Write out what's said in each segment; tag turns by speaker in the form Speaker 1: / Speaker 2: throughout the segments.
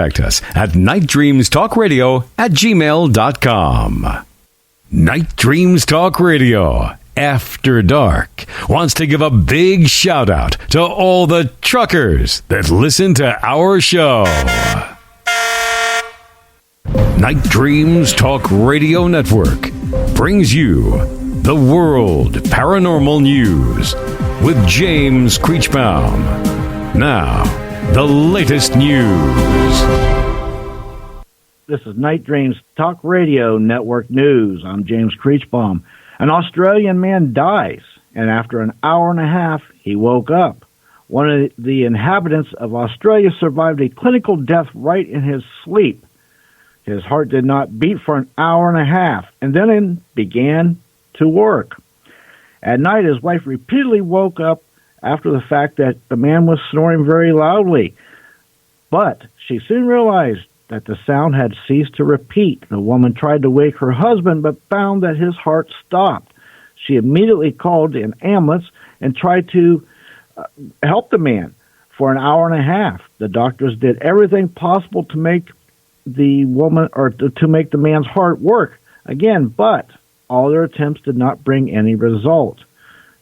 Speaker 1: Contact us at nightdreamstalkradio@gmail.com. Night Dreams Talk Radio, After Dark, wants to give a big shout out to all the truckers that listen to our show. Night Dreams Talk Radio Network brings you the World Paranormal News with James Creechbaum. Now, the latest news.
Speaker 2: This is Night Dreams Talk Radio Network News. I'm James Creechbaum. An Australian man dies, and after an hour and a half, he woke up. One of the inhabitants of Australia survived a clinical death right in his sleep. His heart did not beat for an hour and a half, and then it began to work. At night, his wife repeatedly woke up after the fact that the man was snoring very loudly. But she soon realized that the sound had ceased to repeat. The woman tried to wake her husband, but found that his heart stopped. She immediately called an ambulance and tried to help the man for an hour and a half. The doctors did everything possible to make the woman, or to make the man's heart work again, but all their attempts did not bring any result.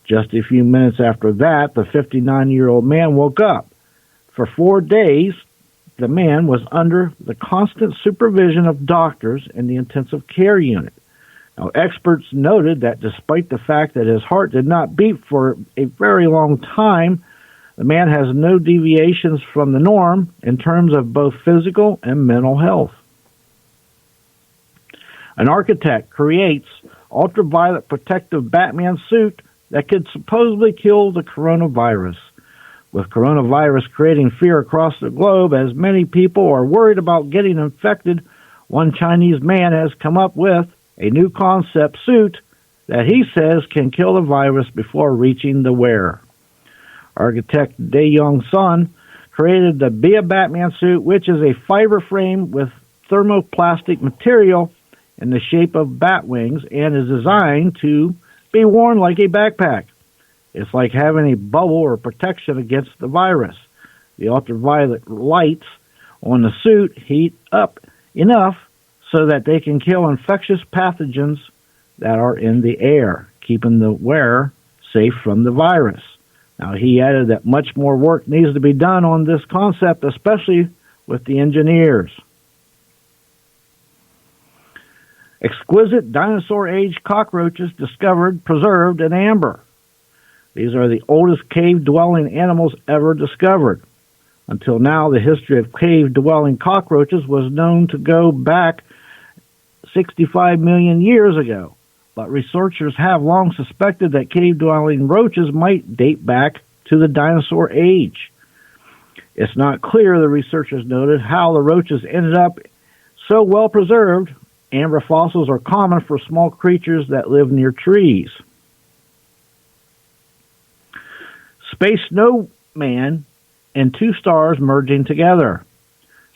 Speaker 2: Just a few minutes after that, the 59-year-old man woke up. For 4 days, the man was under the constant supervision of doctors in the intensive care unit. Now, experts noted that despite the fact that his heart did not beat for a very long time, the man has no deviations from the norm in terms of both physical and mental health. An architect creates ultraviolet protective Batman suit that could supposedly kill the coronavirus. With coronavirus creating fear across the globe, as many people are worried about getting infected, one Chinese man has come up with a new concept suit that he says can kill the virus before reaching the wearer. Architect Dae-Young Sun created the Be a Batman suit, which is a fiber frame with thermoplastic material in the shape of bat wings and is designed to be worn like a backpack. It's like having a bubble or protection against the virus. The ultraviolet lights on the suit heat up enough so that they can kill infectious pathogens that are in the air, keeping the wearer safe from the virus. Now, he added that much more work needs to be done on this concept, especially with the engineers. Exquisite dinosaur-age cockroaches discovered preserved in amber. These are the oldest cave-dwelling animals ever discovered. Until now, the history of cave-dwelling cockroaches was known to go back 65 million years ago. But researchers have long suspected that cave-dwelling roaches might date back to the dinosaur age. It's not clear, the researchers noted, how the roaches ended up so well preserved. Amber fossils are common for small creatures that live near trees. Space snowman and two stars merging together.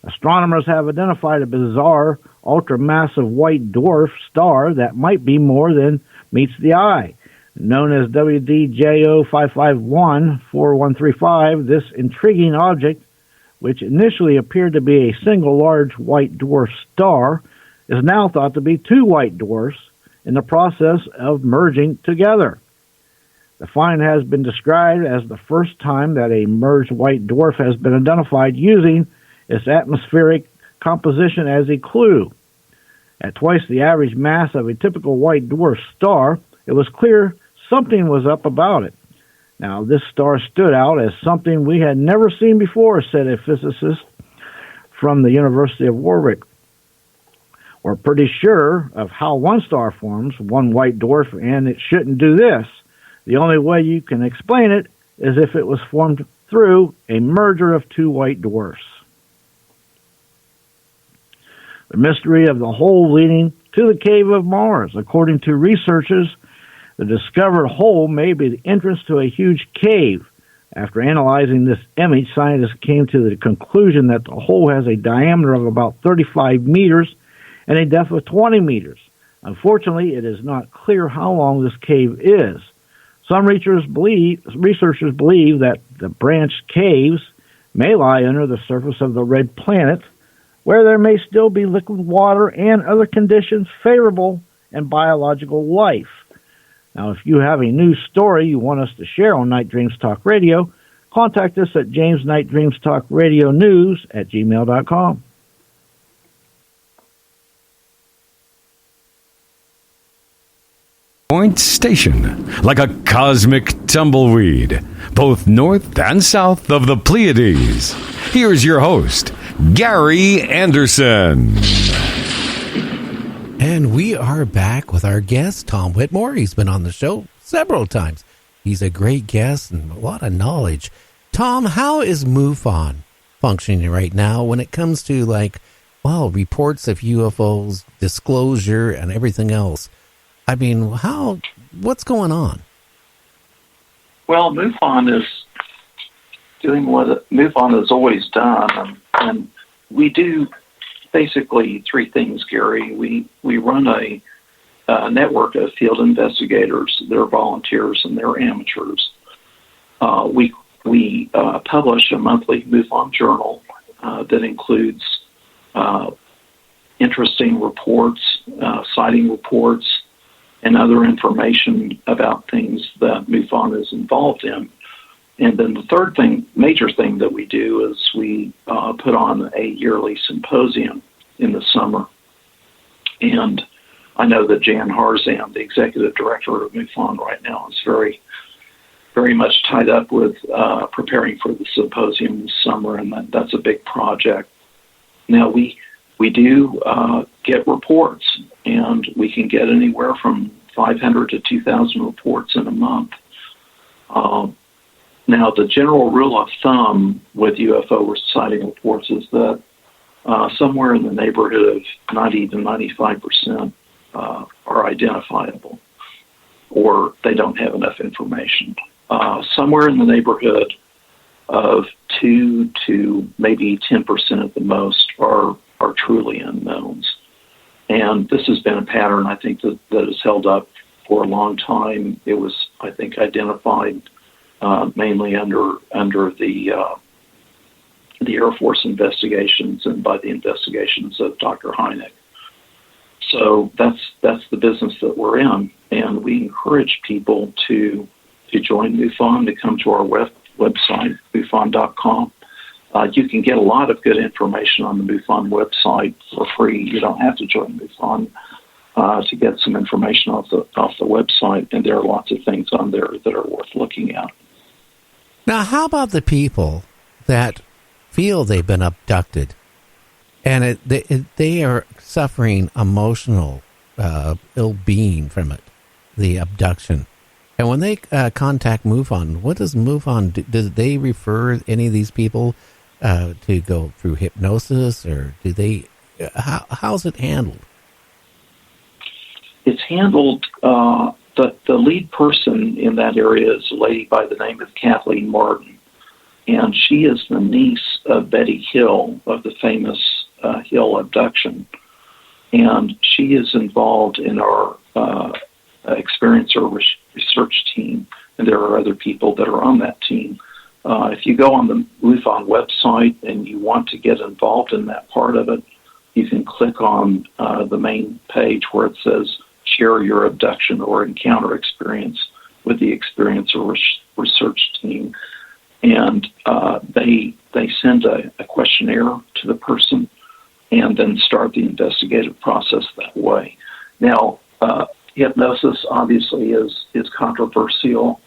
Speaker 2: Astronomers have identified a bizarre, ultramassive white dwarf star that might be more than meets the eye. Known as WDJO 5514135, this intriguing object, which initially appeared to be a single large white dwarf star, is now thought to be two white dwarfs in the process of merging together. The find has been described as the first time that a merged white dwarf has been identified using its atmospheric composition as a clue. At twice the average mass of a typical white dwarf star, it was clear something was up about it. Now, this star stood out as something we had never seen before, said a physicist from the University of Warwick. We're pretty sure of how one star forms, one white dwarf, and it shouldn't do this. The only way you can explain it is if it was formed through a merger of two white dwarfs. The mystery of the hole leading to the cave of Mars. According to researchers, the discovered hole may be the entrance to a huge cave. After analyzing this image, scientists came to the conclusion that the hole has a diameter of about 35 meters and a depth of 20 meters. Unfortunately, it is not clear how long this cave is. Some researchers believe that the branched caves may lie under the surface of the red planet where there may still be liquid water and other conditions favorable and biological life. Now, if you have a news story you want us to share on Night Dreams Talk Radio, contact us at jamesnightdreamstalkradio@gmail.com.
Speaker 1: Point station, like a cosmic tumbleweed, both north and south of the Pleiades. Here's your host, Gary Anderson.
Speaker 3: And we are back with our guest, Tom Whitmore. He's been on the show several times. He's a great guest and a lot of knowledge. Tom, how is MUFON functioning right now when it comes to, reports of UFOs, disclosure, and everything else? I mean, what's going on?
Speaker 4: Well, MUFON is doing what MUFON has always done, and we do basically three things, Gary. We run a network of field investigators. They're volunteers and they're amateurs. We publish a monthly MUFON journal that includes interesting reports, sighting reports, and other information about things that MUFON is involved in. And then the third major thing that we do is we put on a yearly symposium in the summer. And I know that Jan Harzan, the executive director of MUFON right now, is very, very much tied up with preparing for the symposium this summer, and that's a big project. Now, we do get reports, and we can get anywhere from 500 to 2,000 reports in a month. Now, the general rule of thumb with UFO sighting reports is that somewhere in the neighborhood of 90 to 95% are identifiable, or they don't have enough information. Somewhere in the neighborhood of 2 to maybe 10% at the most are truly unknowns. And this has been a pattern, I think, that has held up for a long time. It was, I think, identified mainly under the Air Force investigations and by the investigations of Dr. Hynek. So that's the business that we're in, and we encourage people to join MUFON, to come to our website, MUFON.com. You can get a lot of good information on the MUFON website for free. You don't have to join MUFON to get some information off the website, and there are lots of things on there that are worth looking at.
Speaker 3: Now, how about the people that feel they've been abducted and they are suffering emotional ill-being from it, the abduction? And when they contact MUFON, what does MUFON do? Do they refer any of these people to go through hypnosis, or do they? How's it handled?
Speaker 4: It's handled. The lead person in that area is a lady by the name of Kathleen Martin, and she is the niece of Betty Hill of the famous Hill abduction, and she is involved in our experiencer research team, and there are other people that are on that team. If you go on the MUFON website and you want to get involved in that part of it, you can click on the main page where it says share your abduction or encounter experience with the experiencer research team. And they send a questionnaire to the person and then start the investigative process that way. Now, hypnosis obviously is controversial,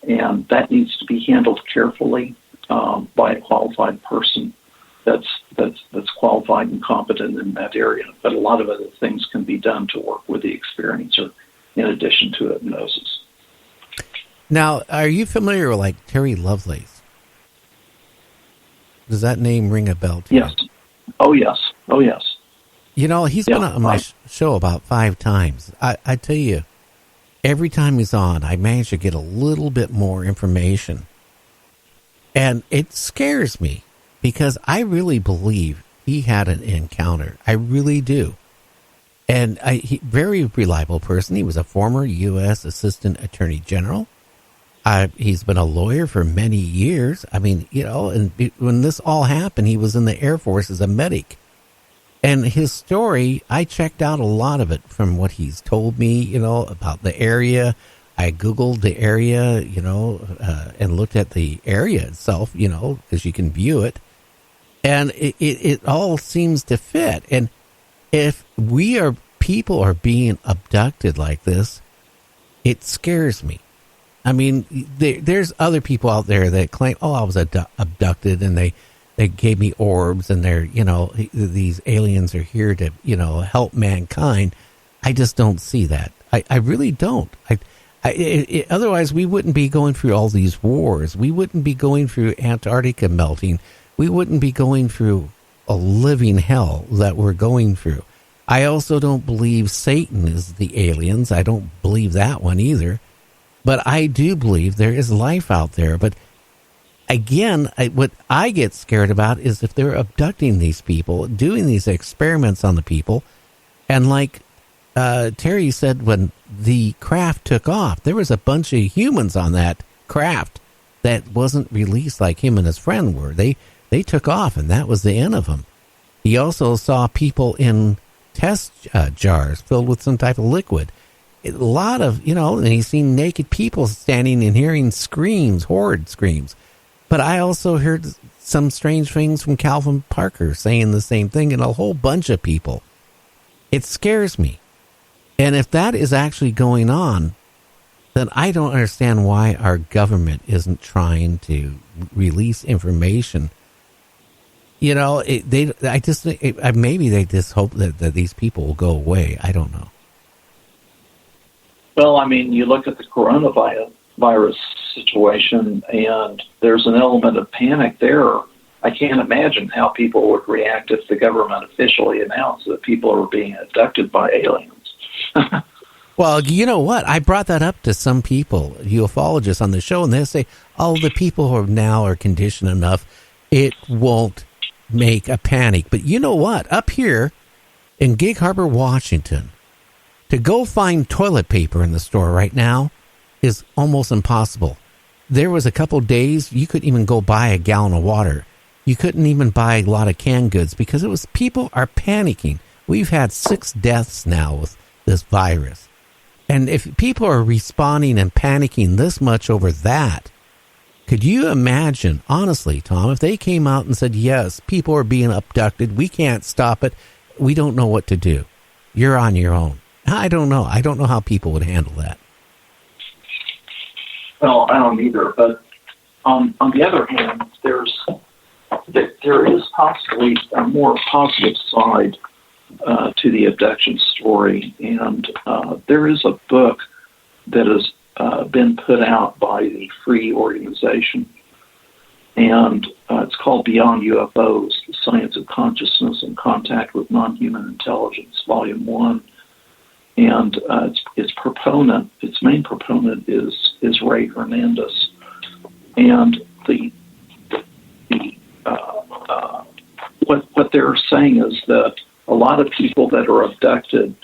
Speaker 4: and that needs to be handled carefully by a qualified person that's qualified and competent in that area. But a lot of other things can be done to work with the experiencer in addition to hypnosis.
Speaker 3: Now, are you familiar with Terry Lovelace? Does that name ring a bell to
Speaker 4: Yes.
Speaker 3: you?
Speaker 4: Oh, yes. Oh, yes.
Speaker 3: You know, he's been on my show about 5 times. I tell you, every time he's on, I manage to get a little bit more information. And it scares me because I really believe he had an encounter. I really do. And very reliable person. He was a former U.S. Assistant Attorney General. He's been a lawyer for many years. I mean, and when this all happened, he was in the Air Force as a medic. And his story, I checked out a lot of it from what he's told me, about the area. I Googled the area, and looked at the area itself, because you can view it. And it all seems to fit. And if people are being abducted like this, it scares me. I mean, there's other people out there that claim, I was abducted, and they gave me orbs, and they're, these aliens are here to, help mankind. I just don't see that. I really don't. Otherwise, we wouldn't be going through all these wars. We wouldn't be going through Antarctica melting. We wouldn't be going through a living hell that we're going through. I also don't believe Satan is the aliens. I don't believe that one either. But I do believe there is life out there. But again, what I get scared about is if they're abducting these people, doing these experiments on the people, and like Terry said, when the craft took off, there was a bunch of humans on that craft that wasn't released like him and his friend were. They took off, and that was the end of them. He also saw people in test jars filled with some type of liquid. A lot of, and he's seen naked people standing and hearing screams, horrid screams. But I also heard some strange things from Calvin Parker saying the same thing, and a whole bunch of people. It scares me. And if that is actually going on, then I don't understand why our government isn't trying to release information. Maybe they just hope that these people will go away. I don't know.
Speaker 4: Well, I mean, you look at the coronavirus situation, and there's an element of panic there. I can't imagine how people would react if the government officially announced that people are being abducted by aliens.
Speaker 3: Well, you know what? I brought that up to some people, ufologists on the show, and they say, the people who now are conditioned enough, it won't make a panic. But you know what? Up here in Gig Harbor, Washington, to go find toilet paper in the store right now is almost impossible. There was a couple days you couldn't even go buy a gallon of water. You couldn't even buy a lot of canned goods because people are panicking. We've had 6 deaths now with this virus. And if people are responding and panicking this much over that, could you imagine, honestly, Tom, if they came out and said, yes, people are being abducted, we can't stop it, we don't know what to do, you're on your own. I don't know. I don't know how people would handle that.
Speaker 4: Well, I don't either. But on the other hand, there is possibly a more positive side to the abduction story, and there is a book that has been put out by the Free Organization, and it's called Beyond UFOs: The Science of Consciousness and Contact with Non-Human Intelligence, Volume 1. And its main proponent is Ray Hernandez, and what they're saying is that a lot of people that are abducted,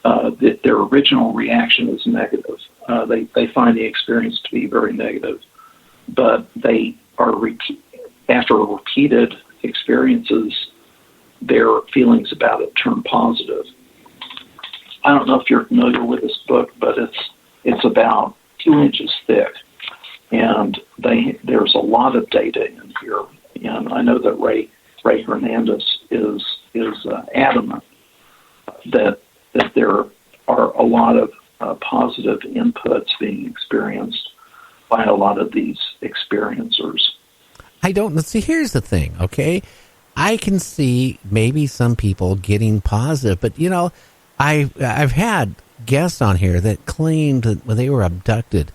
Speaker 4: their original reaction is negative. They find the experience to be very negative, but they are after repeated experiences, their feelings about it turn positive. I don't know if you're familiar with this book, but it's about 2 inches thick, and there's a lot of data in here. And I know that Ray Hernandez is adamant that there are a lot of positive inputs being experienced by a lot of these experiencers.
Speaker 3: I don't see. Here's the thing, okay? I can see maybe some people getting positive, but I've had guests on here that claimed that when they were abducted,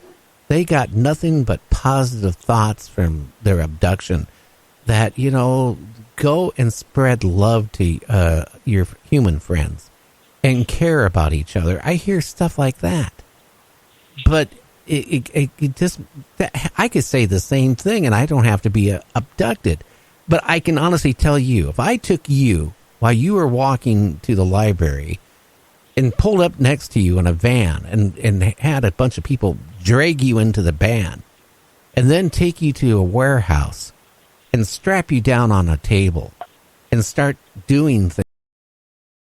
Speaker 3: they got nothing but positive thoughts from their abduction. That, go and spread love to your human friends and care about each other. I hear stuff like that. But it just, I could say the same thing and I don't have to be abducted. But I can honestly tell you, if I took you while you were walking to the library and pulled up next to you in a van and had a bunch of people drag you into the van and then take you to a warehouse and strap you down on a table and start doing things